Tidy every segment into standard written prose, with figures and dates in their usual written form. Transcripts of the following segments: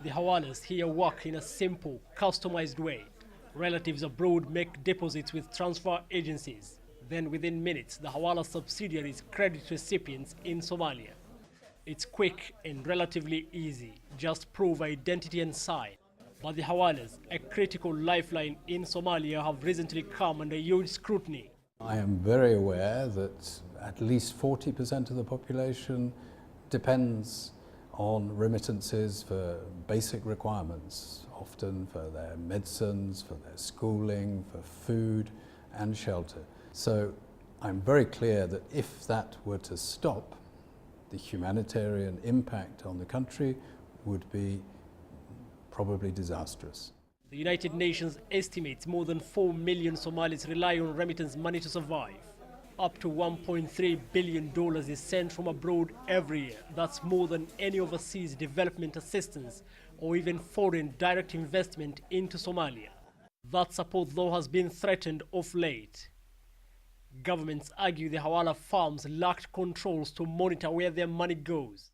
The hawalas here work in a simple, customized way. Relatives abroad make deposits with transfer agencies. Then within minutes, the hawala subsidiaries credit recipients in Somalia. It's quick and relatively easy. Just prove identity and sign. But the hawalas, a critical lifeline in Somalia, have recently come under huge scrutiny. I am very aware that at least 40% of the population depends on remittances for basic requirements, often for their medicines, for their schooling, for food and shelter. So I'm very clear that if that were to stop, the humanitarian impact on the country would be probably disastrous. The United Nations estimates more than 4 million Somalis rely on remittance money to survive. Up to $1.3 billion is sent from abroad every year. That's more than any overseas development assistance or even foreign direct investment into Somalia. That support, though, has been threatened of late. Governments argue the hawala farms lacked controls to monitor where their money goes.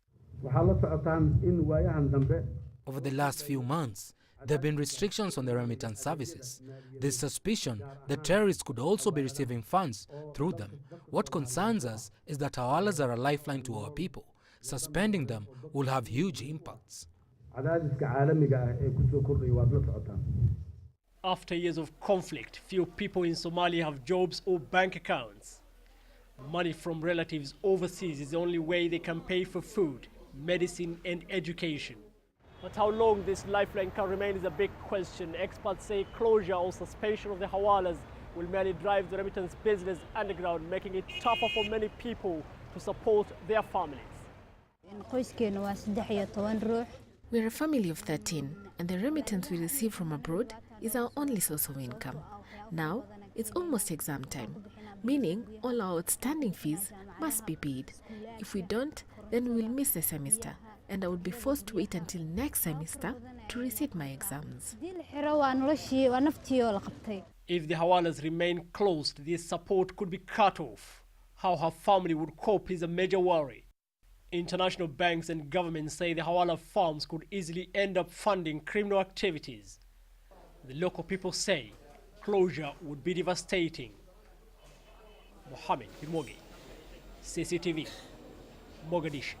Over the last few months, there have been restrictions on the remittance services. There's suspicion that terrorists could also be receiving funds through them. What concerns us is that hawalas are a lifeline to our people. Suspending them will have huge impacts. After years of conflict, few people in Somalia have jobs or bank accounts. Money from relatives overseas is the only way they can pay for food, medicine and education. But how long this lifeline can remain is a big question. Experts say closure or suspension of the hawalas will merely drive the remittance business underground, making it tougher for many people to support their families. We're a family of 13, and the remittance we receive from abroad is our only source of income. Now, it's almost exam time, meaning all our outstanding fees must be paid. If we don't, then we will miss the semester, and I would be forced to wait until next semester to resit my exams. If the hawalas remain closed, this support could be cut off. How her family would cope is a major worry. International banks and governments say the hawala farms could easily end up funding criminal activities. The local people say closure would be devastating. Mohamed, Hirmoge, CCTV, Mogadishu.